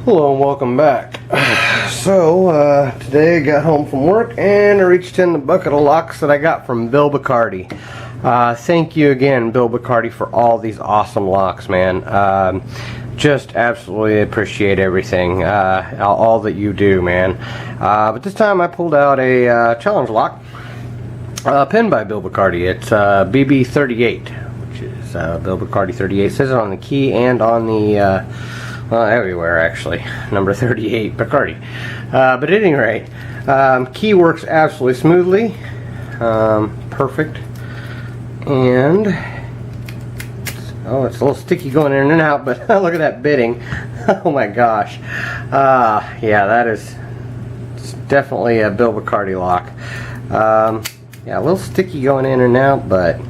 Hello and welcome back. So today I got home from work and I reached in the bucket of locks that I got from Bill Bacardi. Thank you again, Bill Bacardi, for all these awesome locks, man. Just absolutely appreciate everything, all that you do, man. But this time I pulled out a challenge lock, pinned by Bill Bacardi. It's BB38, which is Bill Bacardi 38. It says it on the key and on the well, everywhere actually, number 38 Bacardi. But at any rate, key works absolutely smoothly, perfect, and oh, it's a little sticky going in and out, but look at that bitting. Oh my gosh. Yeah, that is definitely a Bill Bacardi lock. Yeah, a little sticky going in and out, but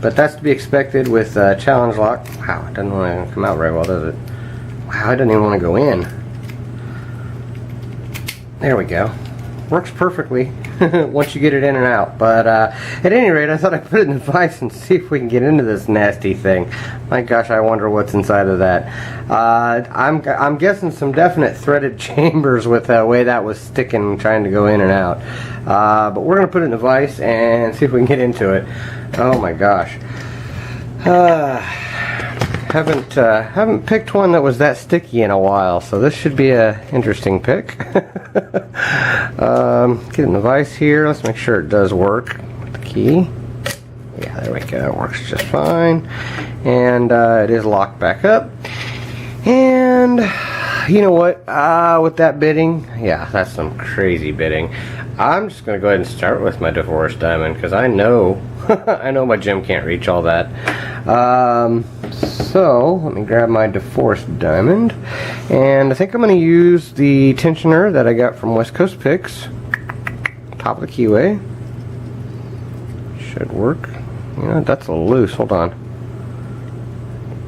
that's to be expected with challenge lock. Wow, it doesn't want to come out very well, does it? Wow, it doesn't even want to go in. There we go. Works perfectly once you get it in and out. But at any rate, I thought I'd put it in the vise and see if we can get into this nasty thing. My gosh, I wonder what's inside of that. I'm guessing some definite threaded chambers with the way that was sticking, trying to go in and out. But we're gonna put it in the vise and see if we can get into it. Oh my gosh. Haven't picked one that was that sticky in a while, so this should be a interesting pick. Get in the vise here. Let's make sure it does work with the key. Yeah, there we go. It works just fine, and it is locked back up. And you know what? With that bitting, yeah, that's some crazy bitting. I'm just gonna go ahead and start with my divorce diamond because I know I know my gym can't reach all that. So let me grab my divorce diamond, and I think I'm going to use the tensioner that I got from West Coast Picks, top of the keyway. Should work. You know, that's a little loose. Hold on.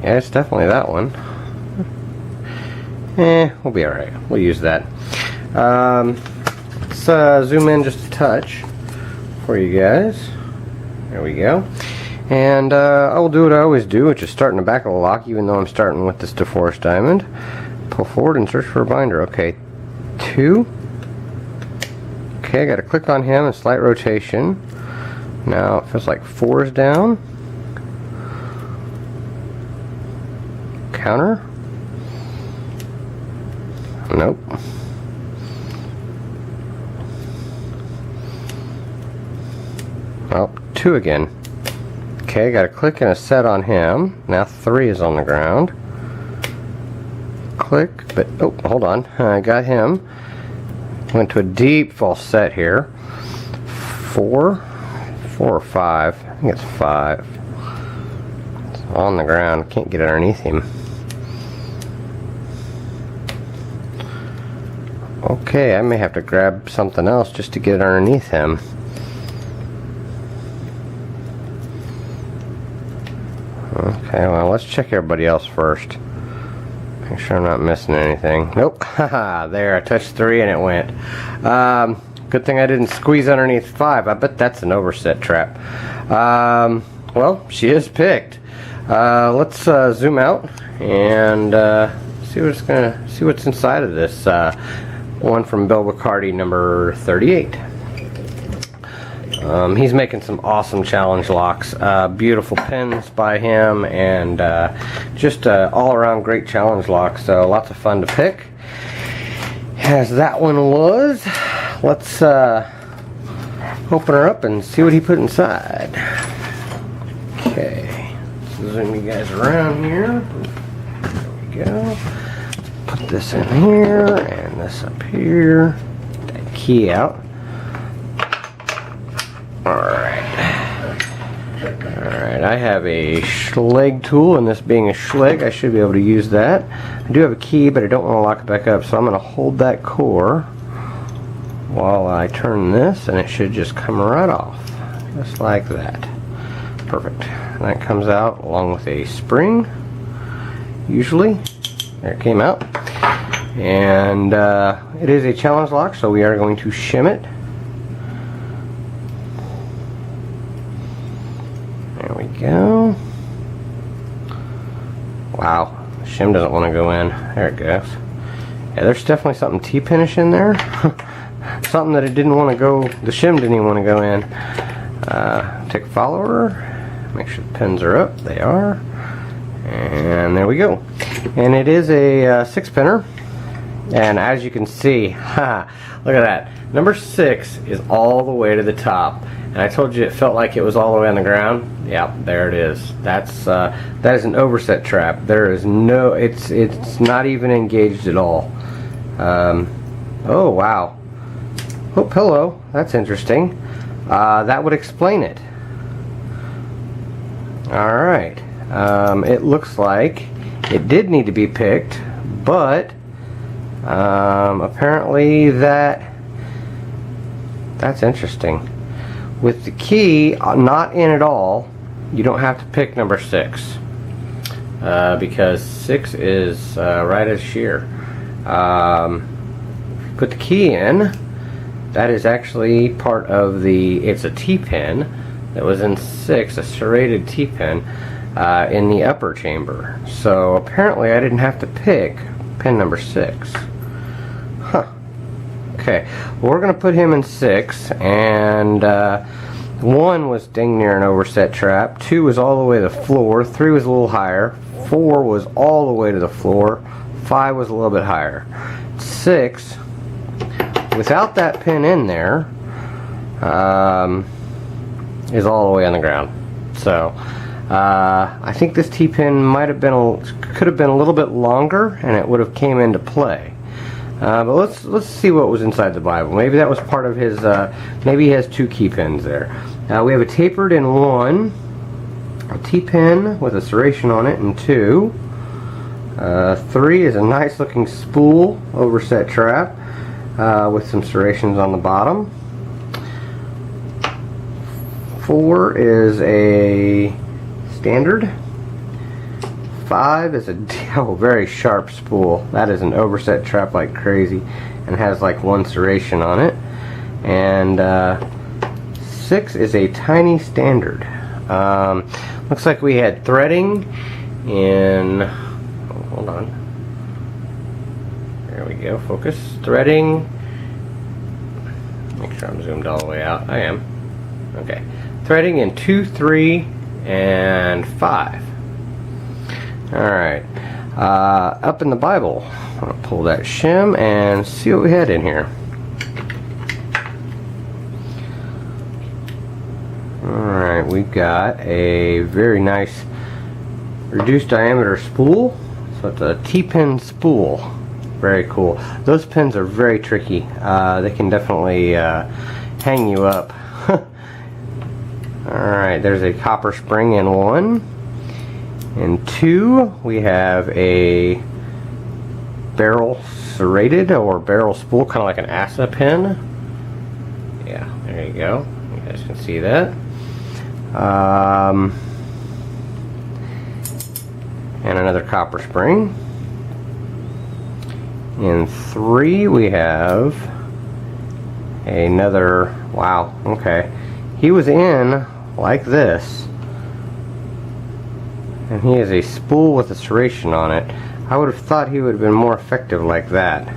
Yeah, it's definitely that one. We'll be alright. We'll use that. Let's zoom in just a touch for you guys. There we go. And I will do what I always do, which is start in the back of the lock, even though I'm starting with this divorce diamond. Pull forward and search for a binder. Okay, 2. Okay, I got to click on him and slight rotation. Now it feels like 4 is down. Counter. Nope. Oh, 2 again. Okay, got a click and a set on him. Now 3 is on the ground. Click, but oh, hold on. I got him. Went to a deep false set here. 4 or 5. I think it's 5. It's on the ground. Can't get underneath him. Okay, I may have to grab something else just to get it underneath him. Okay, well, let's check everybody else first. Make sure I'm not missing anything. Nope. Haha, there, I touched 3 and it went. Good thing I didn't squeeze underneath 5. I bet that's an overset trap. Well, she is picked. Let's zoom out and see what's inside of this one from Bill Bacardi, number 38. He's making some awesome challenge locks, beautiful pins by him, and just all around great challenge locks, so lots of fun to pick, as that one was. Let's open her up and see what he put inside. Okay, let's zoom you guys around here. There we go. Let's put this in here and this up here. Get that key out. Alright, I have a Schlage tool, and this being a Schlage, I should be able to use that. I do have a key, but I don't want to lock it back up, so I'm going to hold that core while I turn this, and it should just come right off, just like that. Perfect. And that comes out along with a spring, usually. There it came out. And it is a challenge lock, so we are going to shim it. There we go. Wow, the shim doesn't want to go in. There it goes. Yeah, there's definitely something T-pinish in there. Something that it didn't want to go, the shim didn't even want to go in. Take a follower, make sure the pins are up. They are. And there we go. And it is a 6-pinner. And as you can see, look at that. Number 6 is all the way to the top. And I told you it felt like it was all the way on the ground. Yeah, there it is. That is an overset trap. There is no, it's not even engaged at all. Oh wow. Oh, hello. That's interesting. That would explain it. All right. It looks like it did need to be picked, but apparently that's interesting. With the key not in at all, you don't have to pick number 6 because 6 is right as shear. Put the key in. That is actually part of the, it's a T-pin that was in 6, a serrated T-pin in the upper chamber. So apparently I didn't have to pick pin number 6. Huh. Okay, well, we're going to put him in 6, and 1 was dang near an overset trap, 2 was all the way to the floor, 3 was a little higher, 4 was all the way to the floor, 5 was a little bit higher. 6, without that pin in there, is all the way on the ground. So I think this T-pin might have been could have been a little bit longer, and it would have came into play. But let's see what was inside the Bible. Maybe that was part of his. Maybe he has 2 key pins there. We have a tapered in 1, a T-pin with a serration on it in 2. 3 is a nice looking spool overset trap with some serrations on the bottom. 4 is a standard. 5 is a very sharp spool. That is an overset trap like crazy and has like 1 serration on it. And 6 is a tiny standard. Looks like we had threading in, hold on, there we go, focus, threading, make sure I'm zoomed all the way out. I am. Okay, threading in 2, 3, and 5. Alright, up in the Bible, I'm going to pull that shim and see what we had in here. Alright, we've got a very nice reduced diameter spool. So it's a T-pin spool. Very cool. Those pins are very tricky. They can definitely hang you up. Alright, there's a copper spring in 1. In 2, we have a barrel serrated or barrel spool, kind of like an ASA pin. Yeah, there you go. You guys can see that. And another copper spring. In 3, we have another, wow, okay. He was in like this. And he has a spool with a serration on it. I would have thought he would have been more effective like that.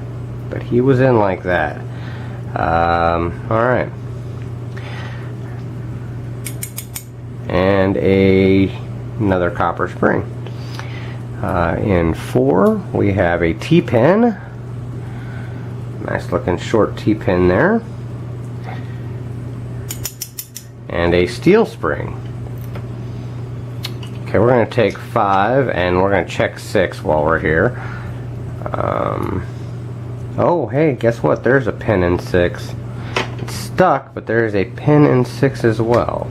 But he was in like that. Alright. And another copper spring. In 4, we have a T-pin. Nice looking short T-pin there. And a steel spring. Okay, we're going to take 5 and we're going to check 6 while we're here. Oh, hey, guess what? There's a pin in 6. It's stuck, but there's a pin in 6 as well.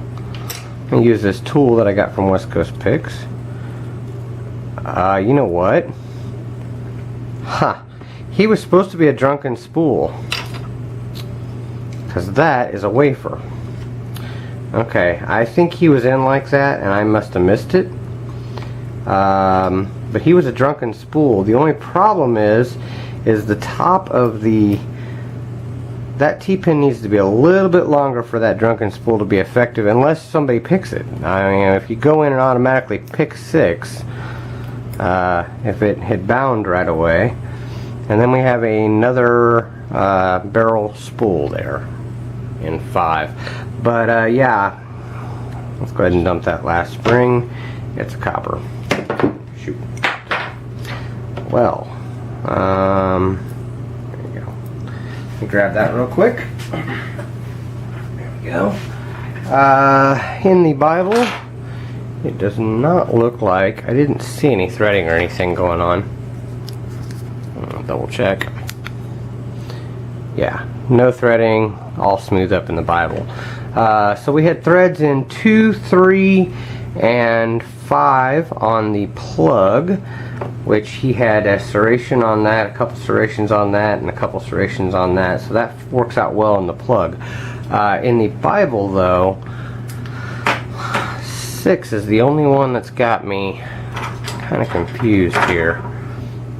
I'm going to use this tool that I got from West Coast Picks. You know what? Huh. He was supposed to be a drunken spool. Because that is a wafer. Okay, I think he was in like that and I must have missed it. But he was a drunken spool. The only problem is the top of that T-pin needs to be a little bit longer for that drunken spool to be effective unless somebody picks it. I mean, if you go in and automatically pick 6, if it had bound right away, And then we have another barrel spool there in 5. But yeah, let's go ahead and dump that last spring. It's a copper. Shoot. Well, there you go. Let me grab that real quick. There we go. In the Bible, it does not look like, I didn't see any threading or anything going on. I'll double check. Yeah, no threading, all smooth up in the Bible. So we had threads in 2, 3, and 5 on the plug, which he had a serration on that, a couple serrations on that, and a couple serrations on that. So that works out well in the plug. In the Bible, though, 6 is the only one that's got me kind of confused here.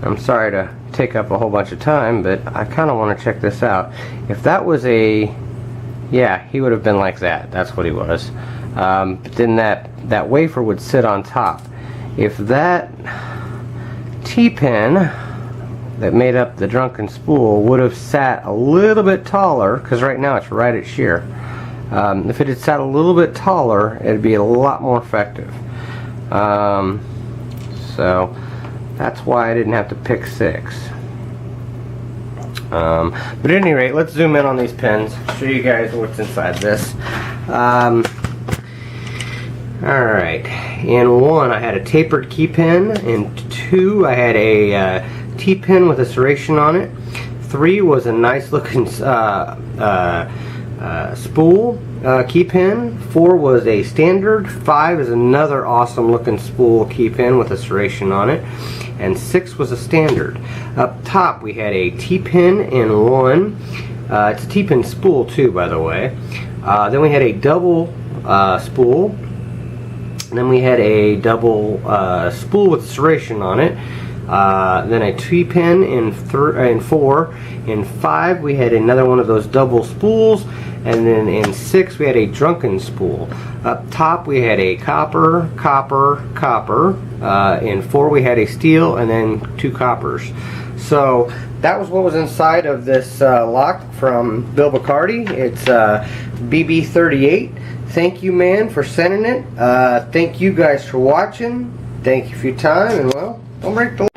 I'm sorry to take up a whole bunch of time, but I kind of want to check this out. If that was a, yeah, he would have been like that. That's what he was. But then that wafer would sit on top. If that T-pin that made up the drunken spool would have sat a little bit taller, because right now it's right at shear. If it had sat a little bit taller, it'd be a lot more effective. So that's why I didn't have to pick 6. But at any rate, let's zoom in on these pins, show you guys what's inside this. Alright, in 1 I had a tapered key pin, in 2 I had a T-pin with a serration on it, 3 was a nice looking spool key pin, 4 was a standard, 5 is another awesome looking spool key pin with a serration on it, and 6 was a standard. Up top we had a T-pin in 1, it's a T-pin spool too, by the way. Then we had a double spool. Then we had a double spool with serration on it. Then a T-pin in 4. In 5 we had another one of those double spools. And then in 6 we had a drunken spool. Up top we had a copper, copper, copper. In 4 we had a steel, and then 2 coppers. So that was what was inside of this lock from Bill Bacardi. It's BB38. Thank you, man, for sending it. Thank you guys for watching. Thank you for your time, and well, don't break the